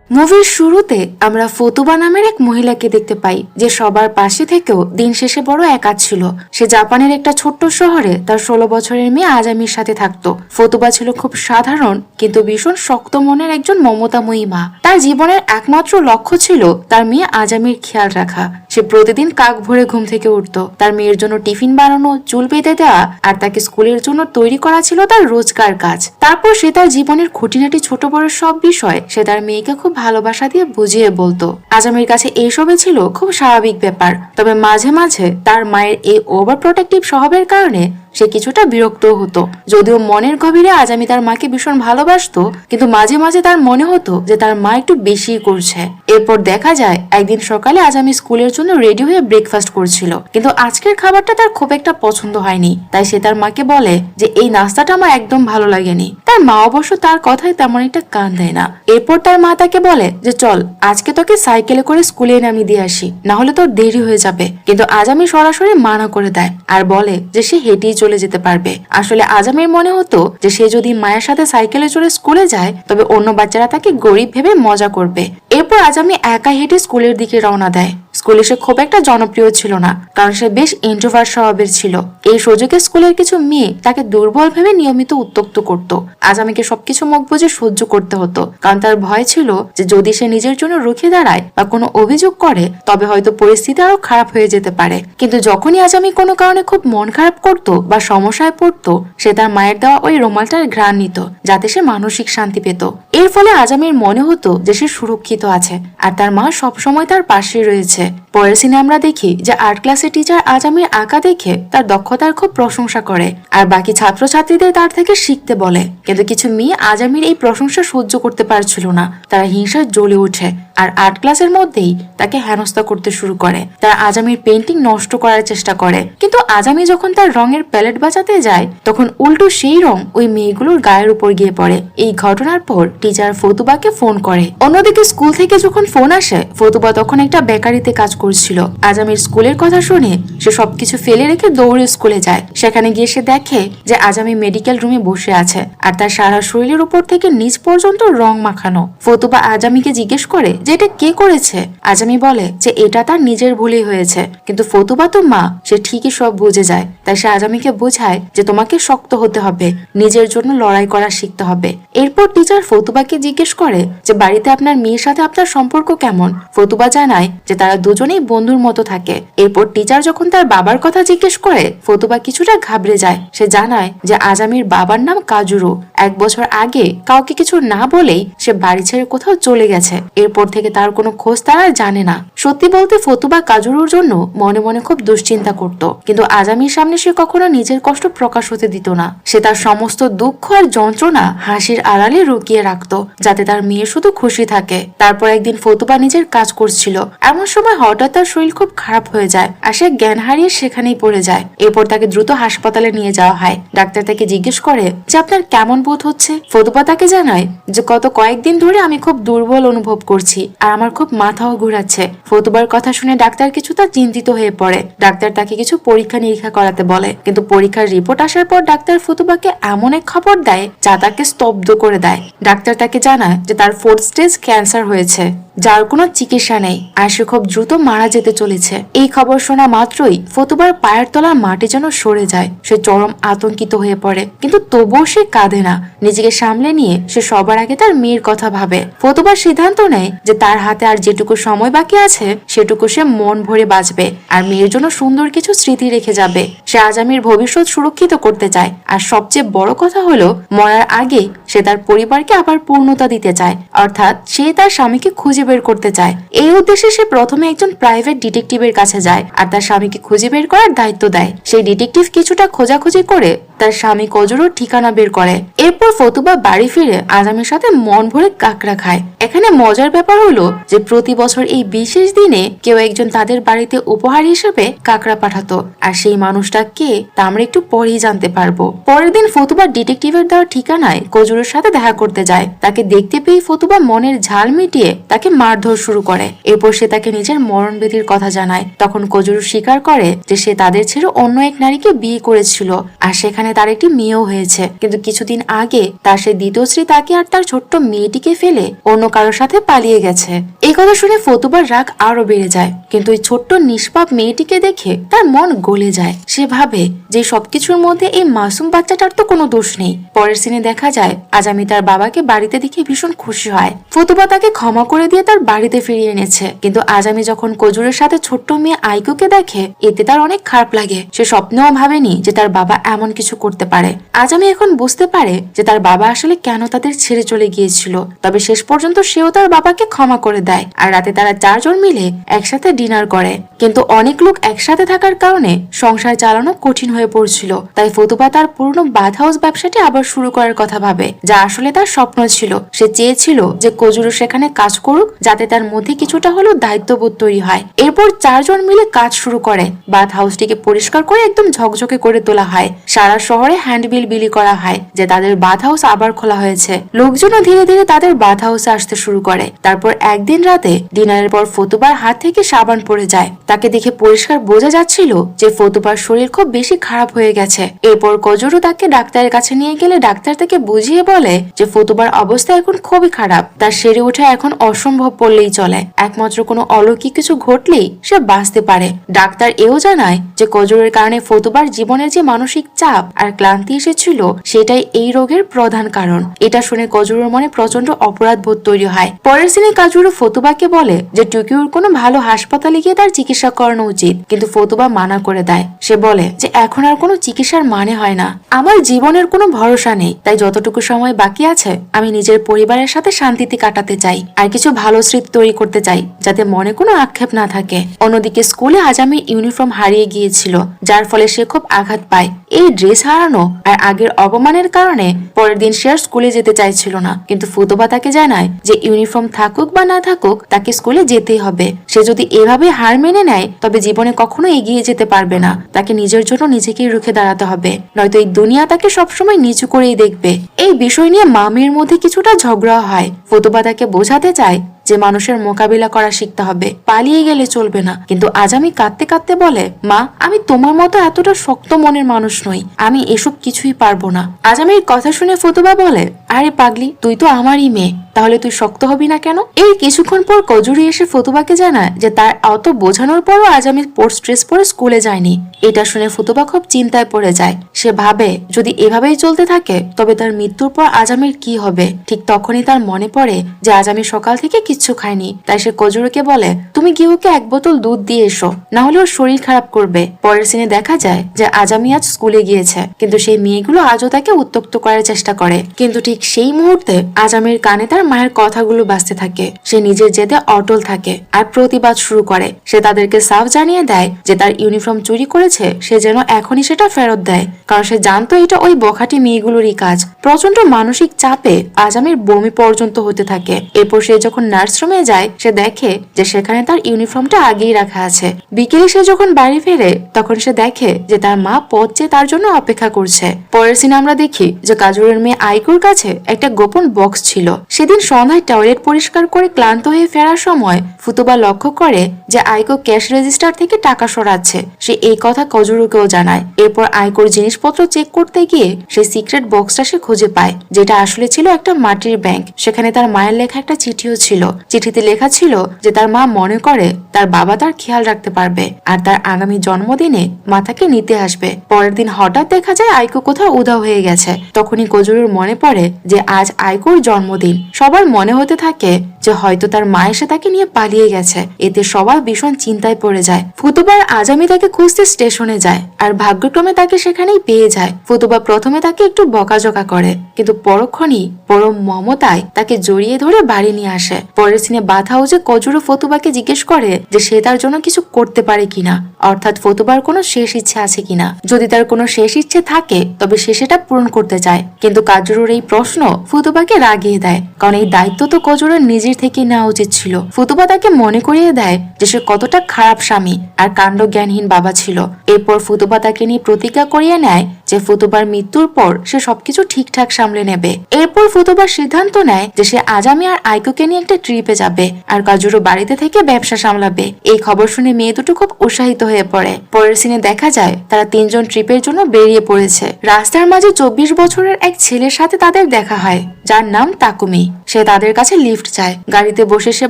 মুভির শুরুতে আমরা ফতুবা নামের এক মহিলাকে দেখতে পাই যে সবার পাশে থেকেও দিন শেষে বড় একা ছিল। সে জাপানের একটা ছোট্ট শহরে তার 16 বছরের মেয়ে আজামির সাথে থাকতো। ফতুবা ছিল খুব সাধারণ কিন্তু ভীষণ শক্ত মনের একজন মমতাময়ী মা। তার জীবনের একমাত্র লক্ষ্য ছিল তার মেয়ে আজামির খেয়াল রাখা। সে প্রতিদিন কাক ভরে ঘুম থেকে উঠতো। তার মেয়ের জন্য টিফিন বানানো, চুল বেঁধে দেওয়া আর তাকে স্কুলের জন্য তৈরি করা ছিল তার রোজকার কাজ। তারপর সে তার জীবনের খুঁটিনাটি ছোট বড় সব বিষয় সে তার মেয়েকে খুব ভালোবাসা দিয়ে বুঝিয়ে বলতো। আজামির কাছে এইসবে ছিল খুব স্বাভাবিক ব্যাপার। তবে মাঝে মাঝে তার মায়ের এই ওভার প্রোটেক্টিভ স্বভাবের কারণে সে কিছুটা বিরক্ত হতো। যদিও মনের গভীরে আজামি তার মাকে ভীষণ ভালোবাসতো, কিন্তু মাঝে মাঝে তার মনে হতো যে তার মা একটু বেশি করছে। এরপর দেখা যায় একদিন সকালে আজামি স্কুলের জন্য রেডি হয়ে ব্রেকফাস্ট করছিল, কিন্তু আজকের খাবারটা তার খুব একটা পছন্দ হয়নি। তাই সে তার মাকে বলে যে এই নাস্তাটা আমার একদম ভালো লাগেনি। তার মা অবশ্য তার কথায় তেমন একটা কান দেয় না। এরপর তার মা তাকে বলে যে চল আজকে তোকে সাইকেলে করে স্কুলে নামিয়ে দিয়ে আসি, না হলে তোর দেরি হয়ে যাবে। কিন্তু আজামি সরাসরি মানা করে দেয় আর বলে যে সে হেঁটেই চলে যেতে পারবে। আসলে আজামির মনে হতো যে সে যদি মায়ের সাথে সাইকেলে চড়ে স্কুলে যায় তবে অন্য বাচ্চারা তাকে গরিব ভেবে মজা করবে। এরপর আজামি একা হেঁটে স্কুলের দিকে রওনা দেয়। স্কুলে সে খুব একটা জনপ্রিয় ছিল না, কারণ সে বেশ ইন্ট্রোভার্ট স্বভাবের ছিল। এই সুযোগে স্কুলের কিছু মেয়ে তাকে দুর্বল ভেবে নিয়মিত উত্ত্যক্ত করত। আজামিকে সবকিছু মুখ বুঝে সহ্য করতে হতো, কারণ তার ভয় ছিল যে যদি সে নিজের জন্য রুখে দাঁড়ায় বা কোনো অভিযোগ করে তবে হয়তো পরিস্থিতি আরো খারাপ হয়ে যেতে পারে। কিন্তু যখনই আজামি কোনো কারণে খুব মন খারাপ করত বা সমস্যায় পড়তো, সে তার মায়ের দেওয়া ওই রুমালটার ঘ্রাণ নিত যাতে সে মানসিক শান্তি পেত। এর ফলে আজামির মনে হতো যে সে সুরক্ষিত আছে আর তার মা সবসময় তার পাশে রয়েছে। পরের সিনে আমরা দেখি যে আর্ট ক্লাসের টিচার আজামির আঁকা দেখে তার দক্ষতার খুব প্রশংসা করে আর বাকি ছাত্রছাত্রীদের তার থেকে শিখতে বলে। কিন্তু কিছু মেয়ে আজামির এই প্রশংসা সহ্য করতে পারছিল না। তারা হিংসায় জ্বলে ওঠে আর আর্ট ক্লাসের মধ্যেই তাকে হেনস্থা করতে শুরু করে। তারা আজামির পেন্টিং নষ্ট করার চেষ্টা করে, কিন্তু আজামি যখন তার রঙের প্যালেট বাজাতে যায় তখন উল্টো সেই রং ওই মেয়েগুলোর গায়ের উপর গিয়ে পড়ে। এই ঘটনার পর টিচার ফতুবাকে ফোন করে। অন্যদিকে স্কুল থেকে যখন ফোন আসে, ফতুবা তখন একটা বেকারিতে কাজ করছিল। আজামির স্কুলের কথা শুনে সে সবকিছু ফেলে রেখে দৌড়ে স্কুলে যায়। সেখানে গিয়ে সে দেখে যে আজামি মেডিকেল রুমে বসে আছে আর তার সারা শরীরের উপর থেকে নিচ পর্যন্ত রং মাখানো। ফতুবা আজামিকে জিজ্ঞেস করে যে এটা কে করেছে। আজামি বলে যে এটা তার নিজের ভুলেই হয়েছে, কিন্তু ফতুবা তো মা, সে ঠিকই সব বুঝে যায়। তাই সে আজামিকে বোঝায় যে তোমাকে শক্ত হতে হবে, নিজের জন্য লড়াই করা শিখতে হবে। এরপর টিচার ফতুবাকে জিজ্ঞেস করে যে বাড়িতে আপনার মেয়ের সাথে আপনার সম্পর্ক কেমন। ফতুবা জানায় যে তারা দুজনেই বন্ধুর মতো থাকে। এরপর টিচার যখন তার বাবার কথা জিজ্ঞেস করে ফতুবা কিছুটা ঘাবড়ে যায়। সে জানায় যে আজামির বাবার নাম কাজুরু। 1 বছর আগে কাউকে কিছু না বলেই সে বাড়ি ছেড়ে কোথাও চলে গেছে। এরপর থেকে তার কোনো খোঁজ তারা জানে না। সত্যি বলতে ফতুবা কাজুরুর জন্য মনে মনে খুব দুশ্চিন্তা করত, কিন্তু আজামির সামনে সে কখনো নিজের কষ্ট প্রকাশ হতে দিত না। সে তার সমস্ত দুঃখ আর যন্ত্রণা হাসির আড়ালে লুকিয়ে রাখতো যাতে তার মেয়ে শুধু খুশি থাকে। তারপর একদিন ফতুবা নিজের কাজ করছিল, এমন সময় হঠাৎ তার শরীর খুব খারাপ হয়ে যায় আর সে জ্ঞান হারিয়ে সেখানেই পড়ে যায়। এরপর তাকে দ্রুত হাসপাতালে নিয়ে যাওয়া হয়। ডাক্তার তাকে জিজ্ঞেস করে যে আপনার কেমন বোধ হচ্ছে। ফতুবা তাকে জানায় যে গত কয়েকদিন ধরে আমি খুব দুর্বল অনুভব করছি আর আমার খুব মাথাও ঘুরাচ্ছে। ফতুবার কথা শুনে ডাক্তার কিছুটা চিন্তিত হয়ে পড়ে। ডাক্তার তাকে কিছু পরীক্ষা নিরীক্ষা করাতে বলে, কিন্তু পরীক্ষার রিপোর্ট আসার পর ডাক্তার ফতুবাকে এমন এক খবর দেয় যা তাকে স্তব্ধ করে দেয়। ডাক্তার তাকে জানায় যে তার 4th স্টেজ ক্যান্সার হয়েছে, যার কোনো চিকিৎসা নেই আর সে খুব দ্রুত মারা যেতে চলেছে। এই খবর শোনা মাত্রই ফতুবার পায়ের তলার মাটি যেন সরে যায়। সে চরম আতঙ্কিত হয়ে পড়ে, কিন্তু তবুও সে কাঁদে না। নিজেকে সামলে নিয়ে সে সবার আগে তার মেয়ের কথা ভাবে। ফতুবার সিদ্ধান্ত নেয় যে তার হাতে আর যেটুকু সময় বাকি আছে সেটুকু সে মন ভরে বাঁচবে আর মেয়ের জন্য সুন্দর কিছু স্মৃতি রেখে যাবে। সে আজামির ভবিষ্যৎ সুরক্ষিত করতে চায় আর সবচেয়ে বড় কথা হলো মরার আগে সে তার পরিবারকে আবার পূর্ণতা দিতে চায়, অর্থাৎ সে তার স্বামীকে খুঁজে বের করতে চায়। এই উদ্দেশ্যে সে প্রথমে একজন প্রাইভেট ডিটেকটিভের কাছে যায় আর তার স্বামীকে খুঁজে বের করার দায়িত্ব দেয়। সেই ডিটেকটিভ কিছুটা খোঁজাখুঁজি করে তার স্বামী কজুরুর ঠিকানা বের করে। এরপর ফতুবা বাড়ি ফিরে আজামির সাথে মন ভরে কাঁকড়া খায়। এখানে মজার ব্যাপার হলো যে প্রতি বছর এই বিশেষ দিনে কেউ একজন তাদের বাড়িতে উপহার হিসেবে কাঁকড়া পাঠাতো, আর সেই মানুষটা কে তা আমরা একটু পরেই জানতে পারবো। পরের দিন ফতুবা ডিটেকটিভের দেওয়া ঠিকানায় কজুরু কজুরের সাথে দেখা করতে যায়। তাকে দেখতে পেয়ে ফতুবা মনের ঝাল মিটিয়ে তাকে মারধর শুরু করে। এরপর সে তাকে নিজের মরণবিধির কথা জানায়। তখন কজুরু স্বীকার করে যে সে তাদের ছেড়ে অন্য এক নারীকে বিয়ে করেছিল আর সেখানে তার একটি মেয়েও হয়েছে, কিন্তু কিছুদিন আগে তার সে দ্বিতীয় স্ত্রী তাকে আর তার ছোট্ট মেয়েটিকে ফেলে অন্য কারোর সাথে পালিয়ে গেছে। এই কথা শুনে ফতুবার রাগ আরো বেড়ে যায়, কিন্তু এই ছোট্ট নিষ্পাপ মেয়েটিকে দেখে তার মন গলে যায়। সে ভাবে যে সবকিছুর মধ্যে এই মাসুম বাচ্চাটার তো কোনো দোষ নেই। পরের সিনে দেখা যায় আজামি তার বাবাকে বাড়িতে দেখে ভীষণ খুশি হয়। ফতুবা তাকে ক্ষমা করে দিয়ে তার বাড়িতে ফিরিয়ে এনেছে, কিন্তু আজামি যখন কজুরের সাথে ছোট্ট মেয়ে আইকুকে দেখে এতে তার অনেক খারাপ লাগে। সে স্বপ্নেও ভাবেনি যে তার বাবা এমন কিছু করতে পারে। আজামি এখন বুঝতে পারে যে তার বাবা আসলে কেন তাদের ছেড়ে চলে গিয়েছিল। তবে শেষ পর্যন্ত সেও তার বাবাকে ক্ষমা করে দেয় আর রাতে তারা 4 জন মিলে একসাথে ডিনার করে। কিন্তু অনেক লোক একসাথে থাকার কারণে সংসার চালানো কঠিন হয়ে পড়ছিল। তাই ফতুবা তার পুরনো বাথ হাউস ব্যবসাটি আবার শুরু করার কথা ভাবে, যা আসলে তার স্বপ্ন ছিল। সে চেয়েছিল যে কজুরু সেখানে কাজ করুক, যাতে তার মধ্যে কিছুটা হলেও দায়িত্ববোধ তৈরি হয়। এরপর 4 জন মিলে কাজ শুরু করে। বাথ হাউসটিকে পরিষ্কার করে একদম ঝকঝকে করে তোলা হয়। সারা শহরে হ্যান্ডবিল বিলি করা হয় যে তাদের বাথ হাউস আবার খোলা হয়েছে। লোকজনও ধীরে ধীরে তাদের বাথ হাউসে আসতে শুরু করে। তারপর একদিন রাতে ডিনারের পর ফতুবার হাত থেকে সাবান পড়ে যায়। তাকে দেখে পরিষ্কার বোঝা যাচ্ছিল যে ফতুবার শরীর খুব বেশি খারাপ হয়ে গেছে। এরপর কজুরু তাকে ডাক্তারের কাছে নিয়ে গেলে ডাক্তার তাকে বুঝিয়ে বলে যে ফতুবার অবস্থা এখন খুবই খারাপ, তার সেরে ওঠা এখন অসম্ভব বললেই চলে। একমাত্র কোনো অলৌকিক কিছু ঘটলেই সে বাঁচতে পারে। ডাক্তার এও জানায় যে কজুরের কারণে ফতুবার জীবনের যে মানসিক চাপ আর ক্লান্তি এসেছিল সেটাই এই রোগের প্রধান কারণ। এটা শুনে কজুরুর মনে প্রচন্ড অপরাধ বোধ তৈরি হয়। পরের দিনে কজুরু ফতুবাকে বলে যে টোকিওর কোনো ভালো হাসপাতালে গিয়ে তার চিকিৎসা করানো উচিত, কিন্তু ফতুবা মানা করে দেয়। সে বলে যে এখন আর কোনো চিকিৎসার মানে হয় না, আমার জীবনের কোনো ভরসা নেই, তাই যতটুকু সময় বাকি আছে আমি নিজের পরিবারের সাথে শান্তিতে কাটাতে চাই আর কিছু ভালো স্মৃতি তৈরি করতে চাই যাতে মনে কোনো আক্ষেপ না থাকে। অন্যদিকে স্কুলে আজামির ইউনিফর্ম হারিয়ে গিয়েছিল, যার ফলে সে খুব আঘাত পায়। এই ড্রেস হারানো আর আগের অপমানের কারণে পরের দিন সে আর স্কুলে যেতে চাইছিল না, কিন্তু ফুতুবা তাকে জানায় যে ইউনিফর্ম থাকুক বা না থাকুক তাকে স্কুলে যেতেই হবে। সে যদি এভাবে হার মেনে নেয় তবে জীবনে কখনো এগিয়ে যেতে পারবে না। তাকে নিজের জন্য নিজেকেই রুখে দাঁড়াতে হবে, নয়তো এই দুনিয়া তাকে সবসময় নিচু করেই দেখবে। এই বিষয় নিয়ে মামির মধ্যে কিছুটা ঝগড়া হয়। ফুতুবা তাকে বোঝাতে চায় যে মানুষের মোকাবিলা করা শিখতে হবে, পালিয়ে গেলে চলবে না। কিন্তু আজামি কাঁদতে কাঁদতে বলে, মা আমি তোমার মতো এতটা শক্ত মনের মানুষ নই, আমি এসব কিছুই পারবো না। আজামির কথা শুনে ফতুবা বলে, আরে পাগলি, তুই তো আমারই মেয়ে, তাহলে তুই শক্ত হবি না কেন? এই কিছুক্ষণ পর কজুরি এসে ফতুবাকে জানায় যে তার অত বোঝানোর পরও আজামি স্পোর্টস ড্রেস পরে স্কুলে যায়নি। এটা শুনে ফতুবা খুব চিন্তায় পড়ে যায়। সে ভাবে যদি এভাবেই চলতে থাকে তবে তার মৃত্যুর পর আজামির কি হবে। ঠিক তখনই তার মনে পড়ে যে আজামি সকাল থেকে কিচ্ছু খায়নি। তাই সে কজুরুকে বলে, তুমি গিয়ে ওকে 1 বোতল দুধ দিয়ে এসো, না হলে ওর শরীর খারাপ করবে। পরের সিনে দেখা যায় যে আজামি আজ স্কুলে গিয়েছে, কিন্তু সেই মেয়েগুলো আজও তাকে উত্ত্যক্ত করার চেষ্টা করে। কিন্তু ঠিক সেই মুহূর্তে আজামির কানে তার মায়ের কথাগুলো বাজতে থাকে। সে নিজের জেদে অটল থাকে আর প্রতিবাদ শুরু করে। সে তাদেরকে সাফ জানিয়ে দেয় যে তার ইউনিফর্ম চুরি করেছে সে যেন এখনই সেটা ফেরত দেয়, কারণ সে জানতো এটা ওই বখাটি মেয়েগুলোরই কাজ। প্রচন্ড মানসিক চাপে আজামির বমি পর্যন্ত হতে থাকে। এরপর সে যখন নার্সরুমে যায় সে দেখে যে সেখানে তার ইউনিফর্মটা আগেই রাখা আছে। বিকেলে সে যখন বাড়ি ফেরে তখন সে দেখে যে তার মা পথ চেয়ে তার জন্য অপেক্ষা করছে। পরের সিনে আমরা দেখি যে কাজুরের মেয়ে আইকুর কাছে একটা গোপন বক্স ছিল। সেদিন সন্ধ্যায় টয়লেট পরিষ্কার করে ক্লান্ত হয়ে ফেরার সময় ফুতুবা লক্ষ্য করে যে আইকো ক্যাশ রেজিস্টার থেকে টাকা সরাচ্ছে। সে এই কথা কজুরুকেও জানায়। এরপর আইকোর জিনিসপত্র চেক করতে গিয়ে সেই সিক্রেট বক্সটা সে খুঁজে পায়, যেটা আসলে ছিল একটা মাটির ব্যাংক। সেখানে তার মায়ের লেখা একটা চিঠিও ছিল। চিঠিতে লেখা ছিল যে তার মা মনে করে তার বাবা তার খেয়াল রাখতে পারবে আর তার আগামী জন্মদিনে মা তাকে নিতে আসবে। পরের দিন হঠাৎ দেখা যায় আইকো কোথাও উধাও হয়ে গেছে। তখনই কজুরুর মনে পড়ে যে আজ আইকোর জন্মদিন। সবার মনে হতে থাকে যে হয়তো তার মা এসে তাকে নিয়ে পালিয়ে গেছে। এতে সবাই ভীষণ চিন্তায় পড়ে যায়। ফুতুবার আজামি তাকে খুঁজতে স্টেশনে যায় আর ভাগ্যক্রমে তাকে সেখানেই পেয়ে যায়। ফুতুবা প্রথমে তাকে একটু বকাঝকা করে, কিন্তু পরক্ষণই পরম মমতায় তাকে জড়িয়ে ধরে বাড়ি নিয়ে আসে। পরের সিনে বাধা হাউসে কজুরু ফতুবাকে জিজ্ঞেস করে যে সে তার জন্য কিছু করতে পারে কিনা। অর্থাৎ ফতুবার কোনো শেষ ইচ্ছে আছে কিনা। যদি তার কোনো শেষ ইচ্ছে থাকে তবে সে সেটা পূরণ করতে চায়। কিন্তু কাজুরুর এই প্রশ্ন ফুতুবাকে রাগিয়ে দেয়, কারণ এই দায়িত্ব তো কাজুরের নিজের থেকে নেওয়া উচিত ছিল। ফুতুবা তাকে মনে করিয়ে দেয় যে সে কতটা খারাপ স্বামী আর কাণ্ড জ্ঞানহীন বাবা ছিল। এরপর ফুতুবা তাকে নিয়ে প্রতিজ্ঞা করিয়ে নেয় যে ফুতুবার মৃত্যুর পর সে সবকিছু ঠিকঠাক সামলে নেবে। এরপর ফুতুবার সিদ্ধান্ত নেয় যে সে আজামি আর আইকোকে নিয়ে একটা ট্রিপে যাবে আর কাজুরো বাড়িতে থেকে ব্যবসা সামলাবে। এই খবর শুনে মেয়ে দুটো খুব উৎসাহিত হয়ে পড়ে। পরের সিনে দেখা যায় তারা তিনজন ট্রিপের জন্য বেরিয়ে পড়েছে। রাস্তার মাঝে 24 বছরের এক ছেলের সাথে তাদের দেখা হয়, যার নাম তাকুমি। সে তাদের কাছে লিফট চায়। গাড়িতে বসে সে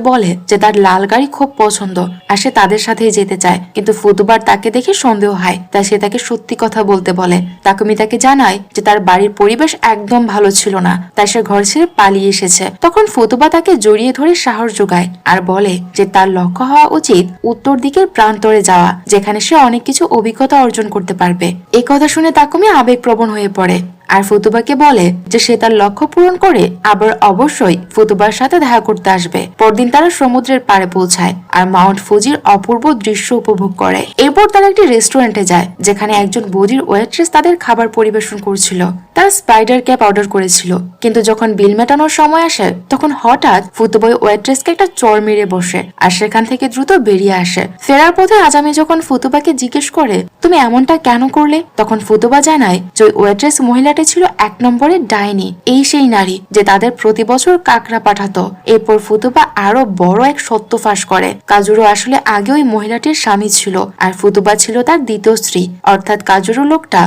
বলে যে তার লাল গাড়ি খুব পছন্দ আর সে তাদের সাথেই যেতে চায়। কিন্তু ফুতুবার তাকে দেখে সন্দেহ হয়, তাই সে তাকে সত্যি কথা বলতে বলে। তাকুমি তাকে জানায় যে তার বাড়ির পরিবেশ একদম ভালো ছিল না, তাই সে ঘর ছেড়ে পালিয়ে এসেছে। তখন ফুতুবা তাকে জড়িয়ে ধরে সাহস যোগায় আর বলে যে তার লক্ষ্য হওয়া উচিত উত্তর দিকের প্রান্তরে যাওয়া, যেখানে সে অনেক কিছু অভিজ্ঞতা অর্জন করতে পারবে। এই কথা শুনে তাকুমি আবেগপ্রবণ হয়ে পড়ে আর ফুতুবাকে বলে যে সে তার লক্ষ্য পূরণ করে আবার অবশ্যই ফুতুবার সাথে দেখা করতে আসবে। পরদিন তারা সমুদ্রের পাড়ে পৌঁছায় আর মাউন্ট ফুজির অপূর্ব দৃশ্য উপভোগ করে। এরপর তারা একটি রেস্টুরেন্টে যায়, যেখানে একজন বধির ওয়েট্রেস তাদের খাবার পরিবেশন করছিল। তারা স্পাইডার ক্যাপ অর্ডার করেছিল, কিন্তু যখন বিল মেটানোর সময় আসে তখন হঠাৎ ফুতুবা ওয়েট্রেসকে একটা চড় মেরে বসে আর সেখান থেকে দ্রুত বেরিয়ে আসে। ফেরার পথে আজামি যখন ফুতুবাকে জিজ্ঞেস করে তুমি এমনটা কেন করলে, তখন ফুতুবা জানায় যে ওয়েট্রেস মহিলা ছিল 1 নম্বরের ডাইনি, এই সেই নারী যে তাদের প্রতি বছর কাকড়া পাঠাতো। এরপর ফুতুবা আরো বড় এক সত্য ফাঁস করে। কাজুরো আসলে আগে ওই মহিলাটির স্বামী ছিল আর ফুতুবা ছিল তার দ্বিতীয় স্ত্রী, অর্থাৎ কাজুরো লোকটা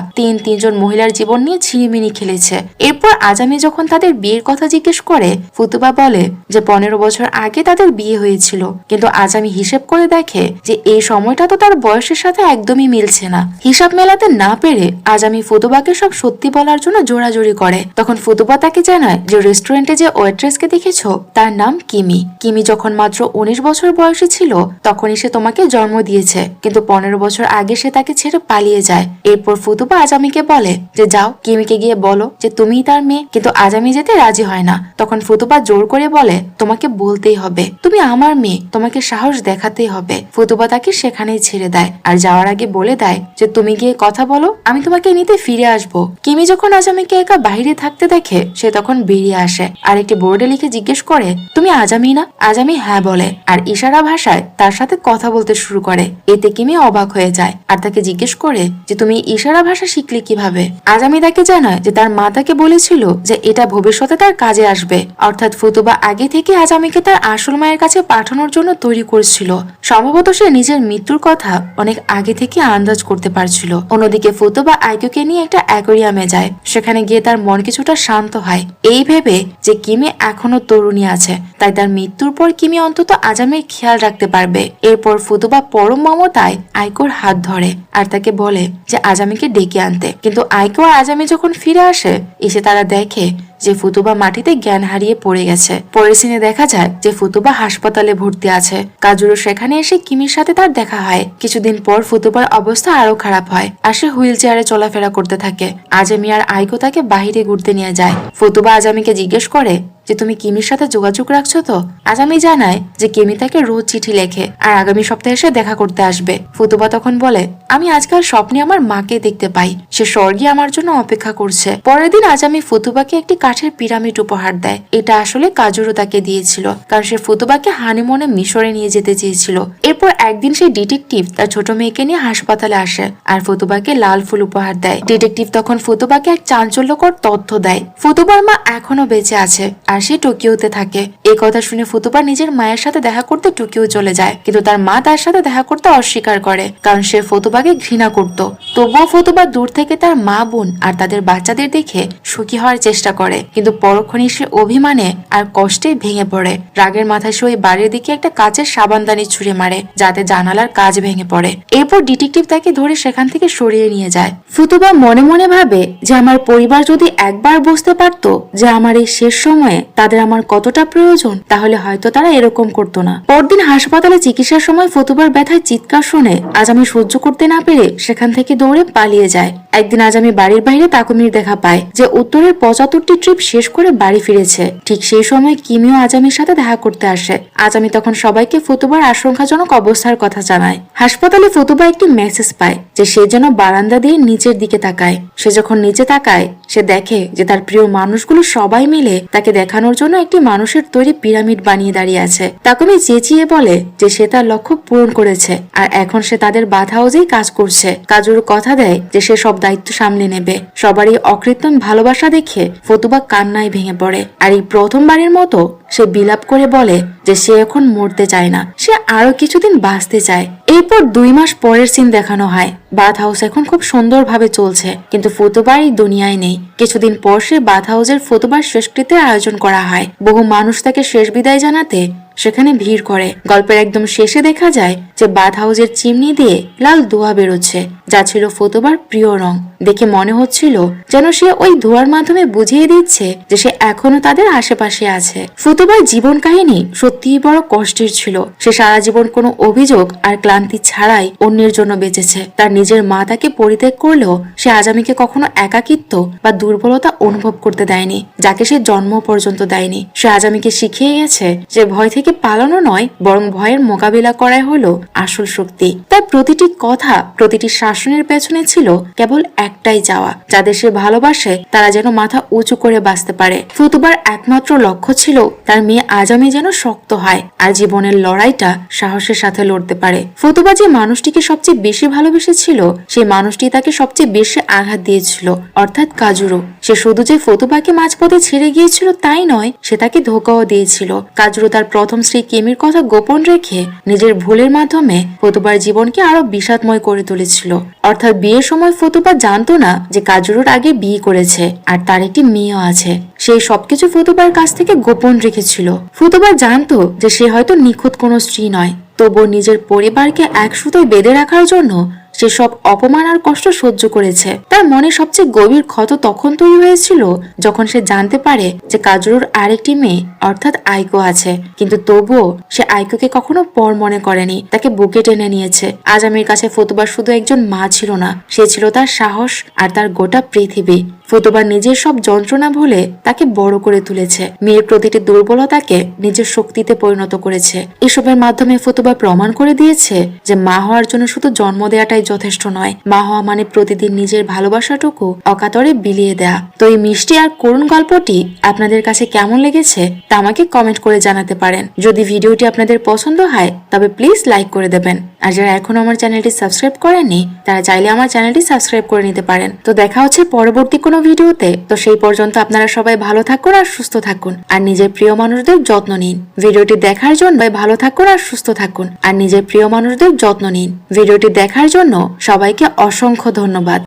তিনজন মহিলার জীবন নিয়ে ছিনিমিনি খেলেছে। এরপর আজামি যখন তাদের বিয়ের কথা জিজ্ঞেস করে ফুতুবা বলে যে 15 বছর আগে তাদের বিয়ে হয়েছিল, কিন্তু আজামি হিসেব করে দেখে যে এই সময়টা তো তার বয়সের সাথে একদমই মিলছে না। হিসাব মেলাতে না পেরে আজামি ফুতুবাকে সব সত্যি বলার জন্য জোরাজোরি করে। তখন ফুতুবা তাকে জানায় যে রেস্টুরেন্টে যে ওয়েট্রেসকে দেখেছো তার নাম কিমি। কিমি যখন মাত্র 19 বছর বয়সী ছিল তখনই সে তোমাকে জন্ম দিয়েছে, কিন্তু 15 বছর আগে সে তাকে ছেড়ে পালিয়ে যায়। এরপর ফুতুবা আজামিকে বলে যে যাও কিমিকে গিয়ে বলো যে তুমিই তার মেয়ে, কিন্তু আজামি যেতে রাজি হয় না। তখন ফুতুবা জোর করে বলে তোমাকে বলতেই হবে তুমি আমার মেয়ে, তোমাকে সাহস দেখাতেই হবে। ফুতুবা তাকে সেখানেই ছেড়ে দেয় আর যাওয়ার আগে বলে দেয় যে তুমি গিয়ে কথা বলো, আমি তোমাকে নিতে ফিরে আসবো। কিমি যখন আজামিকে একা বাইরে থাকতে দেখে সে তখন বেরিয়ে আসে আর একটি বোর্ডে লিখে জিজ্ঞেস করে তুমি আজামি না? আজামি হ্যাঁ বলে আর ইশারা ভাষায় তার সাথে কথা বলতে শুরু করে। এতে কিমি অবাক হয়ে যায় আর তাকে জিজ্ঞেস করে যে তুমি ইশারা ভাষা শিখলে কিভাবে। আজামি তাকে জানায় যে তার মা তাকে বলেছিল যে এটা ভবিষ্যতে তার কাজে আসবে, অর্থাৎ ফুতুবা আগে থেকে আজামিকে তার আসল মায়ের কাছে পাঠানোর জন্য তৈরি করেছিল। সম্ভবত সে নিজের মৃত্যুর কথা অনেক আগে থেকে আন্দাজ করতে পারছিল। অন্যদিকে ফুতুবা আইকোকে নিয়ে একটা অ্যাকোয়ারিয়ামে যায়। সেখানে গিয়ে তার মন কিছুটা শান্ত হয়, এই ভেবে যে কিমি এখনো তরুণী আছে, তাই তার মৃত্যুর পর কিমি অন্তত আজামের খেয়াল রাখতে পারবে। এরপর ফুতুবা পরম মমতায় আইকোর হাত ধরে আর তাকে বলে যে আজামিকে ডেকে আনতে। কিন্তু আইকো আর আজামি যখন ফিরে আসে এসে তারা দেখে যে ফুতুবা মাটিতে জ্ঞান হারিয়ে পড়ে গেছে। পরের সিনে দেখা যায় যে ফুতুবা হাসপাতালে ভর্তি আছে। কাজুরো সেখানে এসে কিমির সাথে তার দেখা হয়। কিছুদিন পর ফুতুবার অবস্থা আরো খারাপ হয় আর সে হুইল চেয়ারে চলাফেরা করতে থাকে। আজামি আর আইকো তাকে বাহিরে ঘুরতে নিয়ে যায়। ফুতুবা আজামিকে জিজ্ঞেস করে যে তুমি কিমির সাথে যোগাযোগ রাখছো তো? আজামি জানায় যে কিমি তাকে রোজ চিঠি লেখে আর আগামী সপ্তাহে এসে দেখা করতে আসবে। ফুতুবা তখন বলে আমি আজকাল স্বপ্নে আমার মাকে দেখতে পাই, সে স্বর্গে আমার জন্য অপেক্ষা করছে। পরের দিন আজামি ফুতুবাকে একটি কাঠের পিরামিড উপহার দেয়। এটা আসলে কাজুরো তাকে দিয়েছিল, কারণ সে ফুতুবাকে হানিমুনে মিশরে নিয়ে যেতে চেয়েছিল। এরপর একদিন সেই ডিটেকটিভ তার ছোট মেয়েকে নিয়ে হাসপাতালে আসে আর ফুতুবাকে লাল ফুল উপহার দেয়। ডিটেকটিভ তখন ফুতুবাকে এক চাঞ্চল্যকর তথ্য দেয়, ফুতুবার মা এখনো বেঁচে আছে আর সে টোকিওতে থাকে। এই কথা শুনে ফুতুবা নিজের মায়ের সাথে দেখা করতে টোকিও চলে যায়, কিন্তু তার মা তার সাথে দেখা করতে অস্বীকার করে, কারণ সে ফুতুবাকে ঘৃণা করত। তবুও ফুতুবা দূর থেকে তার মা বোন আর তাদের বাচ্চাদের দেখে সুখী হওয়ার চেষ্টা করে, কিন্তু পরক্ষণেই সে অভিমানে আর কষ্টে ভেঙে পড়ে। রাগের মাথায় সে ওই বাড়ির দিকে একটা কাচের সাবানদানি ছুঁড়ে মারে, যাতে জানালার কাজ ভেঙে পড়ে। এরপর ডিটেকটিভ তাকে ধরে সেখান থেকে সরিয়ে নিয়ে যায়। ফুতুবা মনে মনে ভাবে যে আমার পরিবার যদি একবার বুঝতে পারতো যে আমার এই শেষ সময়ে তাদের আমার কতটা প্রয়োজন, তাহলে হয়তো তারা এরকম করতো না। পরদিন হাসপাতালে চিকিৎসার সময় ফুতুবার ব্যথায় চিৎকার শুনে আজামি সহ্য করতে না পেরে সেখান থেকে দৌড়ে পালিয়ে যায়। একদিন আজামি বাড়ির বাইরে তাকুমির দেখা পায় যে উত্তরের 75টি ট্রিপ শেষ করে বাড়ি ফিরেছে। ঠিক সেই সময় কিমিও আজামির সাথে দেখা করতে আসে। আজামি তখন সবাইকে ফতুবার আশঙ্কাজনক অবস্থার কথা জানায়। হাসপাতালে ফতুবা একটি মেসেজ পায় যে সে যেন বারান্দা দিয়ে নিচের দিকে তাকায়। সে যখন নিচে তাকায় সে দেখে যে তার প্রিয় মানুষগুলো সবাই মিলে তাকে দেখানোর জন্য একটি মানুষের তৈরি পিরামিড বানিয়ে দাঁড়িয়ে আছে। তাকুমি চেঁচিয়ে বলে যে সে তার লক্ষ্য পূরণ করেছে আর এখন সে তাদের বাধা হাউসেই কাজ করছে। কাজুর কথা দেয় যে সে সব দায়িত্ব সামলে নেবে। সবারই অকৃত্রিম ভালোবাসা দেখে ফতুবা কান্নায় ভেঙে পড়ে। আর এই প্রথমবারের মতো সে বিলাপ করে বলে যে সে এখন মরতে চায় না, সে আরো কিছুদিন বাঁচতে চায়। এরপর 2 মাস পরের সিন দেখানো হয়। বাথ হাউস এখন খুব সুন্দরভাবে চলছে, কিন্তু ফতুবার এই দুনিয়ায় নেই। কিছুদিন পর সে বাথ হাউসের ফতুবার শেষকৃত্যের আয়োজন করা হয়। বহু মানুষ তাকে শেষ বিদায় জানাতে সেখানে ভিড় করে। গল্পের একদম শেষে দেখা যায় যে বাথ হাউসের চিমনি দিয়ে লাল ধোঁয়া বেরোচ্ছে, যা ছিল ফতুবার প্রিয় রং। দেখে মনে হচ্ছিল যেন সে ওই ধোঁয়ার মাধ্যমে বুঝিয়ে দিচ্ছে যে সে এখনো তাদের আশেপাশে আছে। ফতুবার জীবন কাহিনী সত্যিই বড় কষ্টের ছিল। সে সারা জীবন কোনো অভিযোগ আর ক্লান্তি ছাড়াই অন্যের জন্য বেঁচেছে। তার নিজের মা তাকে পরিত্যাগ করলেও সে আজামিকে কখনো একাকিত্ব বা দুর্বলতা অনুভব করতে দেয়নি, যাকে সে জন্ম পর্যন্ত দেয়নি। সে আজামিকে শিখিয়ে গেছে যে ভয় থেকে পালানো নয়, বরং ভয়ের মোকাবিলা করাই হলো আসল শক্তি। তার প্রতিটি কথা, প্রতিটি শাসনের পেছনে ছিল কেবল একটাই চাওয়া, যাদের সে ভালোবাসে তারা যেন মাথা উঁচু করে বাঁচতে পারে। ফতুবার একমাত্র লক্ষ্য ছিল তার মেয়ে আজামি যেন শক্ত হয় আর জীবনের লড়াইটা সাহসের সাথে লড়তে পারে। ফতুবা যে মানুষটিকে সবচেয়ে বেশি ভালোবেসেছিল সেই মানুষটি তাকে সবচেয়ে বেশি আঘাত দিয়েছিল, অর্থাৎ কাজুরো। সে শুধু যে ফতুবাকে মাঝপথে ছেড়ে গিয়েছিল তাই নয়, সে তাকে ধোঁকাও দিয়েছিল। কাজুরো তার প্রথম স্ত্রী কিমির কথা গোপন রেখে নিজের ভুলের মাধ্যমে ফতুবার জীবনকে আরো বিষাদময় করে তুলেছিল। অর্থাৎ বিয়ের সময় ফতুবা জানতো না যে কাজুরোর আগে বিয়ে করেছে আর তার একটি মেয়েও আছে। সেই সবকিছু ফতুবার কাছ থেকে গোপন রেখেছিল। ফতুবা জানতো যে সে হয়তো নিখুঁত কোনো স্ত্রী নয়, তবুও নিজের পরিবারকে এক সুতোয় বেঁধে রাখার জন্য সে সব অপমান আর কষ্ট সহ্য করেছে। তার মনে সবচেয়ে গভীর ক্ষত তখন তৈরি হয়েছিল যখন সে জানতে পারে যে কাজুরোর আরেকটি মেয়ে অর্থাৎ আইকো আছে, কিন্তু তবুও সে আইকোকে কখনো পর মনে করেনি, তাকে বুকে টেনে নিয়েছে। আজামির কাছে ফতুবা শুধু একজন মা ছিল না, সে ছিল তার সাহস আর তার গোটা পৃথিবী। ফতুবা নিজের সব যন্ত্রণা ভুলে তাকে বড় করে তুলেছে, মেয়ের প্রতিটি দুর্বলতাকে নিজের শক্তিতে পরিণত করেছে। এসবের মাধ্যমে ফতুবা প্রমাণ করে দিয়েছে যে মা হওয়ার জন্য শুধু জন্ম দেওয়াটাই যথেষ্ট নয়, মা হওয়া মানে প্রতিদিন নিজের ভালোবাসাটুকু অকাতরে বিলিয়ে দেয়া। তো এই মিষ্টি আর করুণ গল্পটি আপনাদের কাছে কেমন লেগেছে তা আমাকে কমেন্ট করে জানাতে পারেন। যদি ভিডিওটি আপনাদের পছন্দ হয় তবে প্লিজ লাইক করে দেবেন। আর যারা এখনো আমার চ্যানেলটি সাবস্ক্রাইব করেননি তারা চাইলে আমার চ্যানেলটি সাবস্ক্রাইব করে নিতে পারেন। তো দেখা হচ্ছে পরবর্তী কোনো ভিডিওতে। তো সেই পর্যন্ত আপনারা সবাই ভালো থাকুন আর সুস্থ থাকুন আর নিজের প্রিয় মানুষদের যত্ন নিন। ভিডিওটি দেখার জন্য ভালো থাকুন আর সুস্থ থাকুন আর নিজের প্রিয় মানুষদের যত্ন নিন। ভিডিওটি দেখার জন্য সবাইকে অসংখ্য ধন্যবাদ।